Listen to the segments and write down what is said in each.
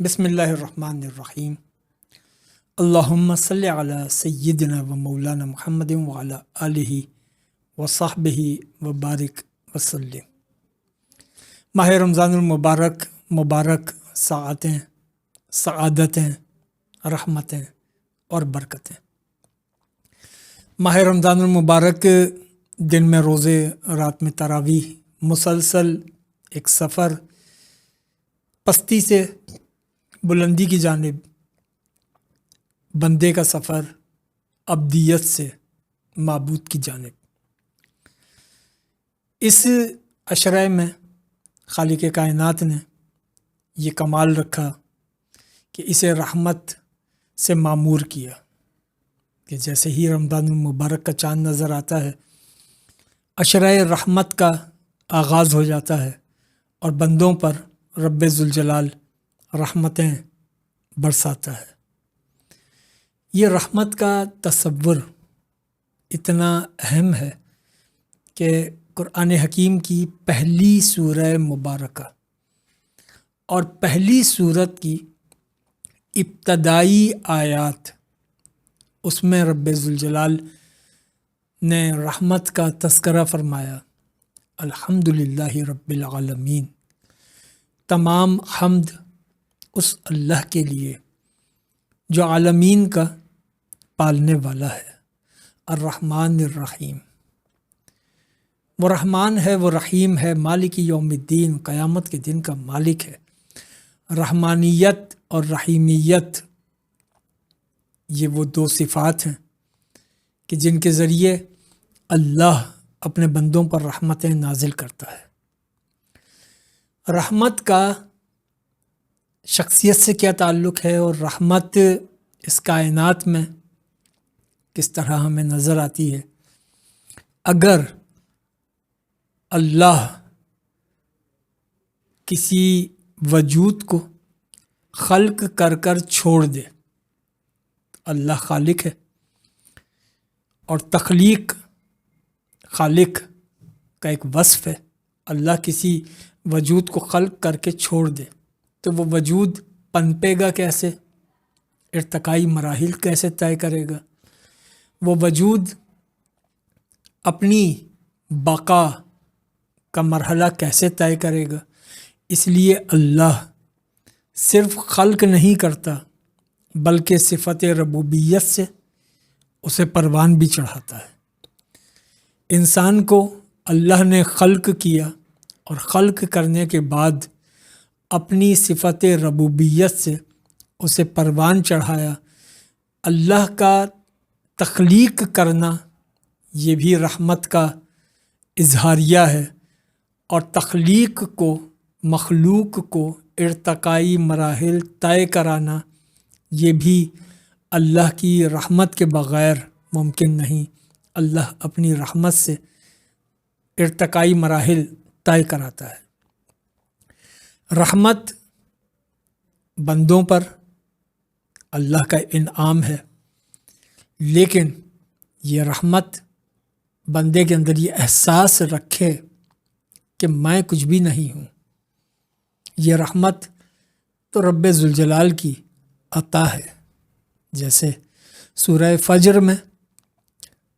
بسم اللہ الرحمن الرحیم۔ اللہم صلی علی سیدنا و مولانا محمد وعلی آلہ وصحبہ وبارک وسلم۔ ماہ رمضان المبارک مبارک ساعتیں، سعادتیں، رحمتیں اور برکتیں۔ ماہ رمضان المبارک دن میں روزے، رات میں تراویح، مسلسل ایک سفر پستی سے بلندی کی جانب، بندے کا سفر ابدیت سے معبود کی جانب۔ اس عشرہ میں خالق کائنات نے یہ کمال رکھا کہ اسے رحمت سے معمور کیا کہ جیسے ہی رمضان المبارک کا چاند نظر آتا ہے، عشرہ رحمت کا آغاز ہو جاتا ہے اور بندوں پر رب ذوالجلال رحمتیں برساتا ہے۔ یہ رحمت کا تصور اتنا اہم ہے کہ قرآن حکیم کی پہلی سورہ مبارکہ اور پہلی سورت کی ابتدائی آیات، اس میں رب ذوالجلال نے رحمت کا تذکرہ فرمایا۔ الحمدللہ رب العالمین، تمام حمد اس اللہ کے لیے جو عالمین کا پالنے والا ہے۔ الرحمن الرحیم، وہ رحمان ہے، وہ رحیم ہے، مالک یوم الدین، قیامت کے دن کا مالک ہے۔ رحمانیت اور رحیمیت یہ وہ دو صفات ہیں کہ جن کے ذریعے اللہ اپنے بندوں پر رحمتیں نازل کرتا ہے۔ رحمت کا شخصیت سے کیا تعلق ہے اور رحمت اس کائنات میں کس طرح ہمیں نظر آتی ہے؟ اگر اللہ کسی وجود کو خلق کر کر چھوڑ دے، اللہ خالق ہے اور تخلیق خالق کا ایک وصف ہے۔ اللہ کسی وجود کو خلق کر کے چھوڑ دے تو وہ وجود پنپے گا کیسے؟ ارتقائی مراحل کیسے طے کرے گا؟ وہ وجود اپنی بقا کا مرحلہ کیسے طے کرے گا؟ اس لیے اللہ صرف خلق نہیں کرتا بلکہ صفت ربوبیت سے اسے پروان بھی چڑھاتا ہے۔ انسان کو اللہ نے خلق کیا اور خلق کرنے کے بعد اپنی صفت ربوبیت سے اسے پروان چڑھایا۔ اللہ کا تخلیق کرنا یہ بھی رحمت کا اظہاریہ ہے، اور تخلیق کو، مخلوق کو ارتقائی مراحل طے کرانا یہ بھی اللہ کی رحمت کے بغیر ممکن نہیں۔ اللہ اپنی رحمت سے ارتقائی مراحل طے کراتا ہے۔ رحمت بندوں پر اللہ کا انعام ہے، لیکن یہ رحمت بندے کے اندر یہ احساس رکھے کہ میں کچھ بھی نہیں ہوں۔ یہ رحمت تو رب ذوالجلال کی عطا ہے۔ جیسے سورہ فجر میں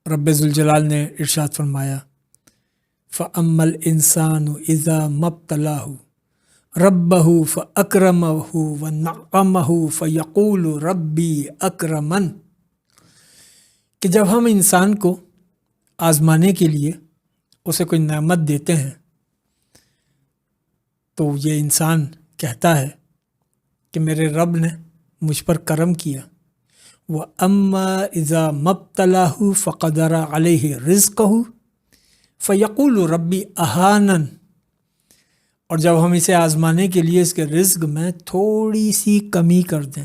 رب ذوالجلال نے ارشاد فرمایا، فَأَمَّا الْإِنسَانُ إِذَا مَا ابْتَلَاهُ رَبَّهُ فَأَكْرَمَهُ وَنَعَّمَهُ فَيَقُولُ رَبِّي أَكْرَمَنِ، کہ جب ہم انسان کو آزمانے کے لیے اسے کوئی نعمت دیتے ہیں تو یہ انسان کہتا ہے کہ میرے رب نے مجھ پر کرم کیا۔ وَأَمَّا إِذَا مَا ابْتَلَاهُ فَقَدَرَ عَلَيْهِ رِزْقَهُ فَيَقُولُ رَبِّي أَهَانَنِ، اور جب ہم اسے آزمانے کے لیے اس کے رزق میں تھوڑی سی کمی کر دیں،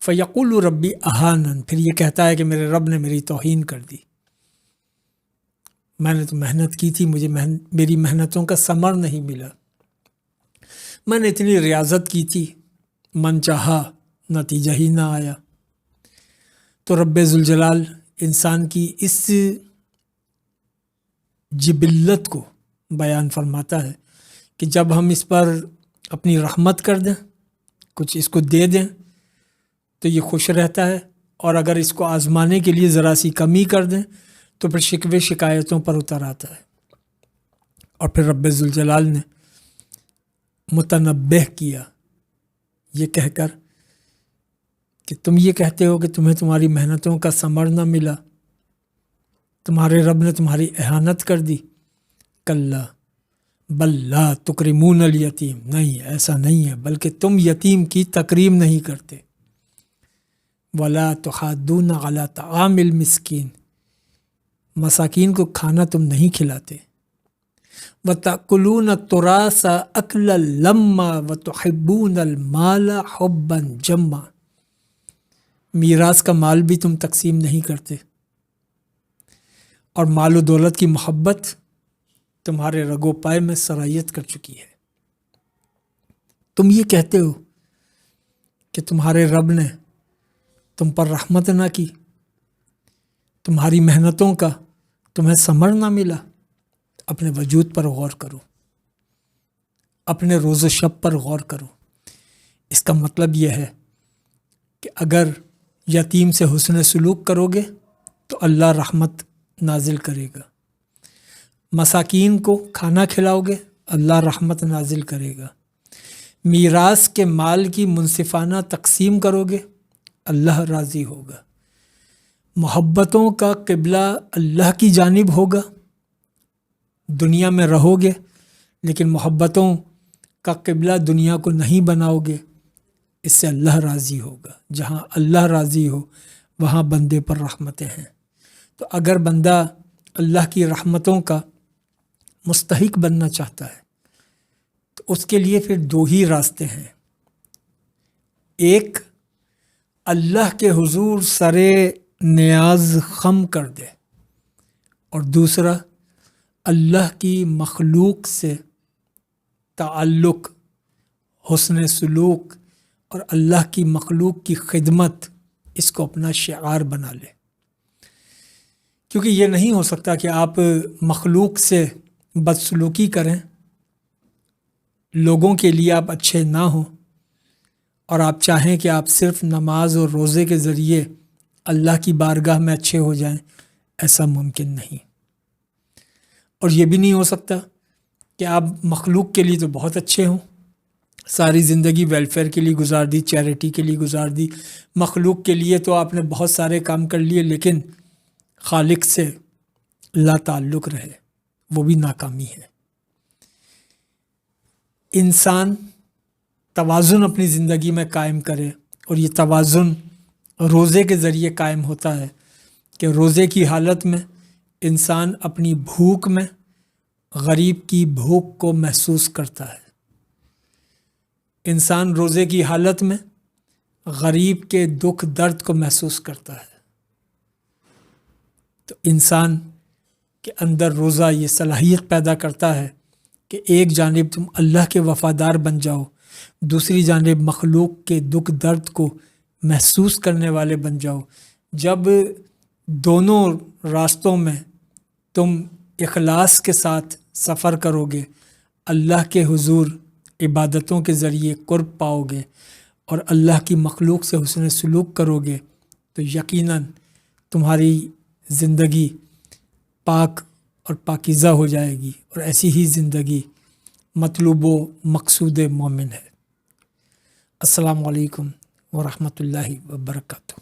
فَيَقُولُ رَبِّي أَهَانَنِ، پھر یہ کہتا ہے کہ میرے رب نے میری توہین کر دی۔ میں نے تو محنت کی تھی، مجھے میری محنتوں کا ثمر نہیں ملا، میں نے اتنی ریاضت کی تھی، من چاہا نتیجہ ہی نہ آیا۔ تو رب ذوالجلال انسان کی اس جبلت کو بیان فرماتا ہے کہ جب ہم اس پر اپنی رحمت کر دیں، کچھ اس کو دے دیں تو یہ خوش رہتا ہے، اور اگر اس کو آزمانے کے لیے ذرا سی کمی کر دیں تو پھر شکوے شکایتوں پر اتر آتا ہے۔ اور پھر رب ذوالجلال نے متنبہ کیا یہ کہہ کر کہ تم یہ کہتے ہو کہ تمہیں تمہاری محنتوں کا ثمر نہ ملا، تمہارے رب نے تمہاری اہانت کر دی۔ کلا بل لا تکرمون الیتیم، نہیں ایسا نہیں ہے، بلکہ تم یتیم کی تکریم نہیں کرتے۔ ولا تحاضون علی طعام المسکین، مساکین کو کھانا تم نہیں کھلاتے۔ وتأکلون التراث اکلا لما وتحبون المال حبا جما، میراث کا مال بھی تم تقسیم نہیں کرتے، اور مال و دولت کی محبت تمہارے رگو پائے میں سرایت کر چکی ہے۔ تم یہ کہتے ہو کہ تمہارے رب نے تم پر رحمت نہ کی، تمہاری محنتوں کا تمہیں ثمر نہ ملا۔ اپنے وجود پر غور کرو، اپنے روز و شب پر غور کرو۔ اس کا مطلب یہ ہے کہ اگر یتیم سے حسن سلوک کرو گے تو اللہ رحمت نازل کرے گا، مساکین کو کھانا کھلاؤ گے اللہ رحمت نازل کرے گا، میراث کے مال کی منصفانہ تقسیم کرو گے اللہ راضی ہوگا، محبتوں کا قبلہ اللہ کی جانب ہوگا۔ دنیا میں رہو گے لیکن محبتوں کا قبلہ دنیا کو نہیں بناؤ گے، اس سے اللہ راضی ہوگا۔ جہاں اللہ راضی ہو وہاں بندے پر رحمتیں ہیں۔ تو اگر بندہ اللہ کی رحمتوں کا مستحق بننا چاہتا ہے تو اس کے لیے پھر دو ہی راستے ہیں، ایک اللہ کے حضور سرے نیاز خم کر دے، اور دوسرا اللہ کی مخلوق سے تعلق، حسن سلوک اور اللہ کی مخلوق کی خدمت، اس کو اپنا شعار بنا لے۔ کیونکہ یہ نہیں ہو سکتا کہ آپ مخلوق سے بدسلوکی کریں، لوگوں کے لیے آپ اچھے نہ ہوں، اور آپ چاہیں کہ آپ صرف نماز اور روزے کے ذریعے اللہ کی بارگاہ میں اچھے ہو جائیں، ایسا ممکن نہیں۔ اور یہ بھی نہیں ہو سکتا کہ آپ مخلوق کے لیے تو بہت اچھے ہوں، ساری زندگی ویلفیئر کے لیے گزار دی، چیریٹی کے لیے گزار دی، مخلوق کے لیے تو آپ نے بہت سارے کام کر لیے، لیکن خالق سے لا تعلق رہے، وہ بھی ناکامی ہے۔ انسان توازن اپنی زندگی میں قائم کرے، اور یہ توازن روزے کے ذریعے قائم ہوتا ہے کہ روزے کی حالت میں انسان اپنی بھوک میں غریب کی بھوک کو محسوس کرتا ہے، انسان روزے کی حالت میں غریب کے دکھ درد کو محسوس کرتا ہے۔ تو انسان کے اندر روزہ یہ صلاحیت پیدا کرتا ہے کہ ایک جانب تم اللہ کے وفادار بن جاؤ، دوسری جانب مخلوق کے دکھ درد کو محسوس کرنے والے بن جاؤ۔ جب دونوں راستوں میں تم اخلاص کے ساتھ سفر کرو گے، اللہ کے حضور عبادتوں کے ذریعے قرب پاؤ گے، اور اللہ کی مخلوق سے حسن سلوک کرو گے، تو یقیناً تمہاری زندگی پاک اور پاکیزہ ہو جائے گی، اور ایسی ہی زندگی مطلوب و مقصود مومن ہے۔ السلام علیکم ورحمۃ اللہ وبرکاتہ۔